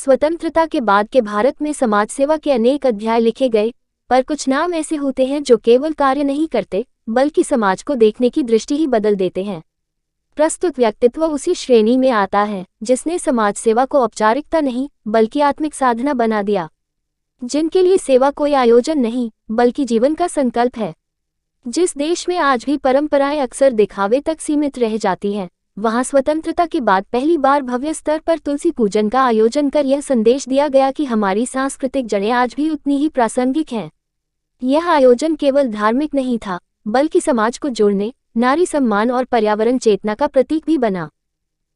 स्वतंत्रता के बाद के भारत में समाज सेवा के अनेक अध्याय लिखे गए, पर कुछ नाम ऐसे होते हैं जो केवल कार्य नहीं करते बल्कि समाज को देखने की दृष्टि ही बदल देते हैं। प्रस्तुत व्यक्तित्व उसी श्रेणी में आता है जिसने समाज सेवा को औपचारिकता नहीं बल्कि आत्मिक साधना बना दिया, जिनके लिए सेवा कोई आयोजन नहीं बल्कि जीवन का संकल्प है। जिस देश में आज भी परंपराएं अक्सर दिखावे तक सीमित रह जाती हैं, वहां स्वतंत्रता के बाद पहली बार भव्य स्तर पर तुलसी पूजन का आयोजन कर यह संदेश दिया गया कि हमारी सांस्कृतिक जड़ें आज भी उतनी ही प्रासंगिक हैं। यह आयोजन केवल धार्मिक नहीं था बल्कि समाज को जोड़ने, नारी सम्मान और पर्यावरण चेतना का प्रतीक भी बना।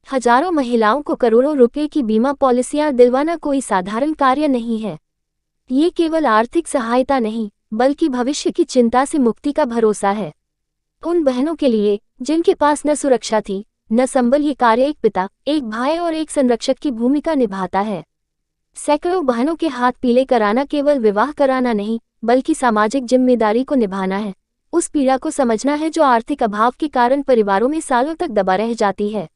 हजारों महिलाओं को करोड़ों रुपए की बीमा पॉलिसियां दिलवाना कोई साधारण कार्य नहीं है। ये केवल आर्थिक सहायता नहीं बल्कि भविष्य की चिंता से मुक्ति का भरोसा है। उन बहनों के लिए जिनके पास न सुरक्षा थी न संबल, ये कार्य एक पिता, एक भाई और एक संरक्षक की भूमिका निभाता है। सैकड़ों बहनों के हाथ पीले कराना केवल विवाह कराना नहीं बल्कि सामाजिक जिम्मेदारी को निभाना है, उस पीड़ा को समझना है जो आर्थिक अभाव के कारण परिवारों में सालों तक दबा रह जाती है।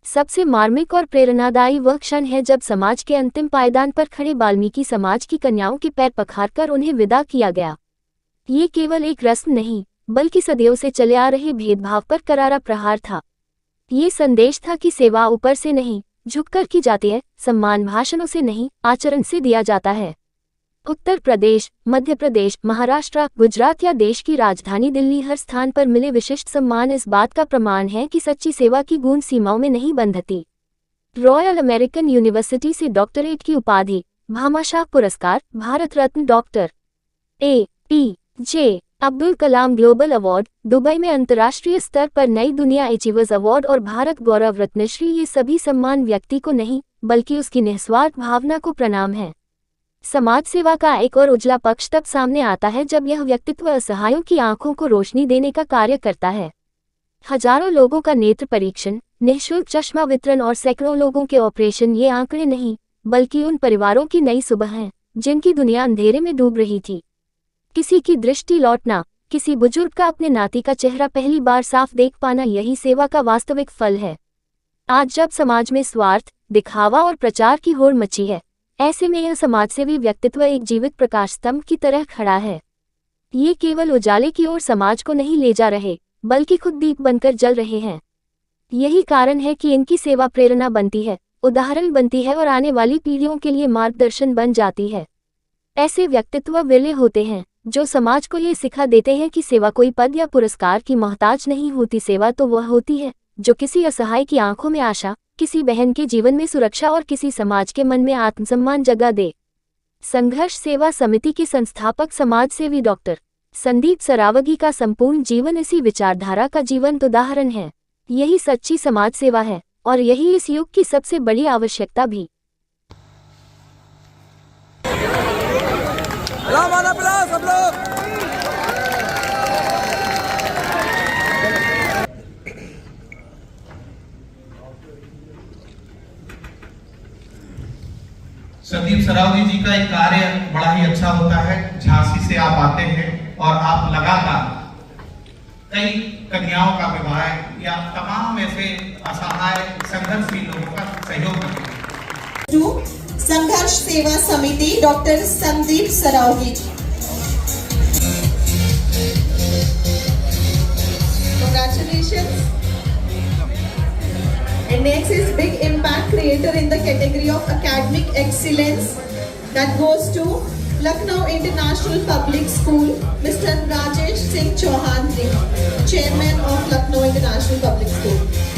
सबसे मार्मिक और प्रेरणादायी वह क्षण है जब समाज के अंतिम पायदान पर खड़े वाल्मीकि समाज की कन्याओं के पैर पखारकर उन्हें विदा किया गया। ये केवल एक रस्म नहीं बल्कि सदियों से चले आ रहे भेदभाव पर करारा प्रहार था। ये संदेश था कि सेवा ऊपर से नहीं झुककर की जाती है, सम्मान भाषणों से नहीं आचरण से दिया जाता है। उत्तर प्रदेश, मध्य प्रदेश, महाराष्ट्र, गुजरात या देश की राजधानी दिल्ली, हर स्थान पर मिले विशिष्ट सम्मान इस बात का प्रमाण है कि सच्ची सेवा की गूंज सीमाओं में नहीं बंधती। रॉयल अमेरिकन यूनिवर्सिटी से डॉक्टरेट की उपाधि, भामाशाह पुरस्कार, Bharat Ratna doctor APJ Abdul Kalam global award, Dubai में अंतर्राष्ट्रीय स्तर पर नई दुनिया अचीवर्स अवार्ड और भारत गौरव रत्नश्री, ये सभी सम्मान व्यक्ति को नहीं बल्कि उसकी निस्वार्थ भावना को प्रणाम है। समाज सेवा का एक और उजला पक्ष तब सामने आता है जब यह व्यक्तित्व असहायों की आंखों को रोशनी देने का कार्य करता है। हजारों लोगों का नेत्र परीक्षण, निःशुल्क चश्मा वितरण और सैकड़ों लोगों के ऑपरेशन, ये आंकड़े नहीं बल्कि उन परिवारों की नई सुबह हैं जिनकी दुनिया अंधेरे में डूब रही थी। किसी की दृष्टि लौटना, किसी बुजुर्ग का अपने नाती का चेहरा पहली बार साफ देख पाना, यही सेवा का वास्तविक फल है। आज जब समाज में स्वार्थ, दिखावा और प्रचार की होड़ मची है, ऐसे में यह समाजसेवी व्यक्तित्व एक जीवित प्रकाश स्तंभ की तरह खड़ा है। ये केवल उजाले की ओर समाज को नहीं ले जा रहे बल्कि खुद दीप बनकर जल रहे हैं। यही कारण है कि इनकी सेवा प्रेरणा बनती है, उदाहरण बनती है और आने वाली पीढ़ियों के लिए मार्गदर्शन बन जाती है। ऐसे व्यक्तित्व विरले होते हैं जो समाज को ये सिखा देते हैं कि सेवा कोई पद या पुरस्कार की मोहताज नहीं होती। सेवा तो वह होती है जो किसी असहाय की आंखों में आशा, किसी बहन के जीवन में सुरक्षा और किसी समाज के मन में आत्मसम्मान जगा दे। संघर्ष सेवा समिति के संस्थापक समाजसेवी डॉक्टर संदीप सरावगी का संपूर्ण जीवन इसी विचारधारा का जीवंत उदाहरण है। यही सच्ची समाज सेवा है और यही इस युग की सबसे बड़ी आवश्यकता भी। सब लोग संदीप सरावगी जी का एक कार्य बड़ा ही अच्छा होता है। झांसी से आप आते हैं और आप लगातार कई कन्याओं का विवाह या तमाम ऐसे असहाय संघर्षशील लोगों का सहयोग करते हैं। Sangharsh Seva Samiti doctor Sandeep Saraogi ji, congratulations. And next is big impact creator in the category of academic excellence, that goes to Lucknow International Public School, Mr. Rajesh Singh Chauhan ji, Chairman of Lucknow International Public School.